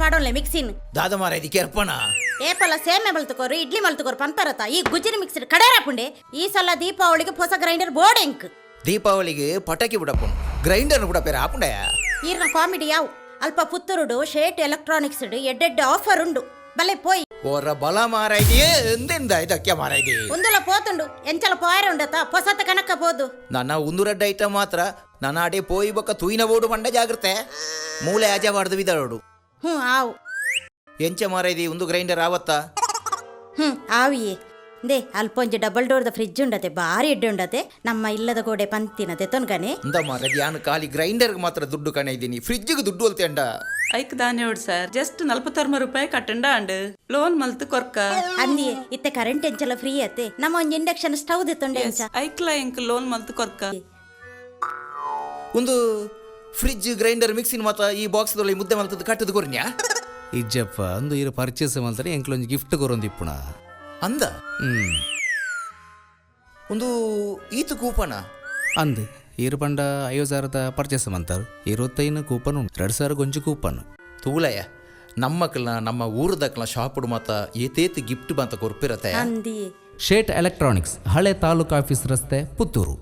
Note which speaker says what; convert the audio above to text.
Speaker 1: ಪಾಡೋನ್ಲೆ ಮಿಕ್ಸಿನ್
Speaker 2: ದಾದ ಮಾರ ಇದಕ್ಕೆ ಅರ್ಪಣ
Speaker 1: ಏಪಲ್ಲ ಸೇಮೆ ಮಲ್ತುಕೋರು ಇಡ್ಲಿ ಮಲ್ತುಕೋರು ಪನ್ಪರತ ಈ ಗುಜಿರಿ ಮಿಕ್ಸಿರ್ ಕಡೇರಾಪುಂಡೆ ಈ ಸಲ ದೀಪಾವಳಿಗೆ ಹೊಸ ಗ್ರೈಂಡರ್ ಬೋರ್ಡೆಂಕ್
Speaker 2: ದೀಪಾವಳಿಗೆ ಪಟಾಕಿ ಬಿಡಪ್ಪ ಗ್ರೈಂಡರ್ ಬಿಡಪ್ಪೇರ ಆಪುಂಡೆ
Speaker 1: ಈರ್ನ ಕಾಮಿಡಿ ಯಾವು ಅಲ್ಪ ಪುತ್ತೂರುಡು ಶೇಟ್ ಎಲೆಕ್ಟ್ರಾನಿಕ್ಸ್ ಎಡ್ಡೆಡ್ಡೆ ಆಫರ್ ಉಂಡು ಬಲೆ ಪೋಯ್
Speaker 2: ಓರ ಬಲ ಮಾರಾಯ್ದಿಯೇ ಎಂದೆಂದ ಇದಕ್ಕೆ ಮಾರಾಯ್ದಿ
Speaker 1: ಒಂದೆಲ್ಲ ಪೋತುಂಡು ಎಂಚಲ ಪೋಯರ ಉಂಡತ ಹೊಸತ ಕನಕ ಬೋದು
Speaker 2: ನನ್ನ 102 ಐಟಮ್ ಮಾತ್ರ ನನ್ನ ಅಡೆ ಪೋಯಿ ಬೊಕ್ಕ ತುಯಿನ ಬೋಡು ಮಂಡ ಜಾಗ್ರತೆ ಮೂಲೆ ಆಜ ಮಾಡ್ದು ವಿದಳೋಡು
Speaker 1: ಆವು
Speaker 2: ಎಂಚ ಮಾರಾಯ್ದಿ ಒಂದು ಗ್ರೈಂಡರ್ ಆವತ್ತ
Speaker 1: ಆವಿಯೇ ದೇ ಅಲ್ಪೊಂಜಿ ಡಬಲ್ ಡೋರ್ದ ಫ್ರಿಜ್ ಉಂಡತೆ ಬಾರಿ ಎಡ್ಡೆ ಉಂಡತೆ ನಮ್ಮ ಇಲ್ಲದ ಗೋಡೆ ಪಂತಿನತೆ ತೊನ್ಗನೆ
Speaker 2: ಇಂದ ಮಾರಾಯ್ದಿ ನಾನು ಖಾಲಿ ಗ್ರೈಂಡರ್ಗೆ ಮಾತ್ರ ದುಡ್ಡು ಕಣ ಇದ್ದೀನಿ ಫ್ರಿಜ್ಜಿಗೆ ದುಡ್ಡು ಅಲ್ತೆ ಅಂಡ
Speaker 3: ಐಕ್ ದಾನ್ಯೋಡ್ ಸರ್ ಜಸ್ಟ್ 46 ರೂಪಾಯಿ ಕಟ್ಟಂಡ ಅಂಡ್ ಲೋನ್ ಮಲ್ತು ಕೊರ್ಕ
Speaker 1: ಅಂದಿಯೇ ಇತ್ತೆ ಕರೆಂಟ್ ಎಂಚಲ ಫ್ರೀ ಅತ್ತೆ ನಮ್ಮ ಒಂಜಿ ಇಂಡಕ್ಷನ್ ಸ್ಟವ್ ದೆತ್ತೊಂಡೆ ಎಂಚ
Speaker 3: ಐಕ್ಲ ಎಂಕ್ ಲೋನ್ ಮಲ್ತು ಕೊರ್ಕ
Speaker 2: ಒಂದು ಫ್ರಿಜ್ ಗ್ರೈಂಡರ್ ಮಿಕ್ಸಿನ ಮಾತ ಈ ಬಾಕ್ಸ್ದಲ್ಲಿ ಮುದ್ದೆ ಮಲ್ತದ್ದು ಕಟ್ಟದು ಕೊರ್ನ್ಯಾ
Speaker 4: ಇಜ್ಜಪ್ಪ ಅಂದು ಇರು ಪರ್ಚೇಸ್ ಮಾಡ್ತಾರೆ ಎಂಕ್ಲೊಂದು ಗಿಫ್ಟ್ ಕೊರೊಂದಿಪ್ಪುಣ
Speaker 2: ಅಂದ ಒಂದು ಈತು ಕೂಪನ
Speaker 4: ಅಂದು ಇರು ಪಂಡ 50,000 ಪರ್ಚೇಸ್ ಮಾಡ್ತಾರೆ 25 ಕೂಪನ್ ಉಂಟು 2,000 ಗೊಂಜು ಕೂಪನ್
Speaker 2: ತೂಲಯ್ಯ ನಮ್ಮಕ್ಲ ನಮ್ಮ ಊರದಕ್ಲ ಶಾಪುಡು ಮಾತ ಏತೇತು ಗಿಫ್ಟ್ ಬಂತ ಕೊರ್ಪಿರತ್ತೆ
Speaker 1: ಅಂದಿಯೇ
Speaker 4: ಶೇಟ್ ಎಲೆಕ್ಟ್ರಾನಿಕ್ಸ್ ಹಳೆ ತಾಲೂಕು ಆಫೀಸ್ ರಸ್ತೆ ಪುತ್ತೂರು.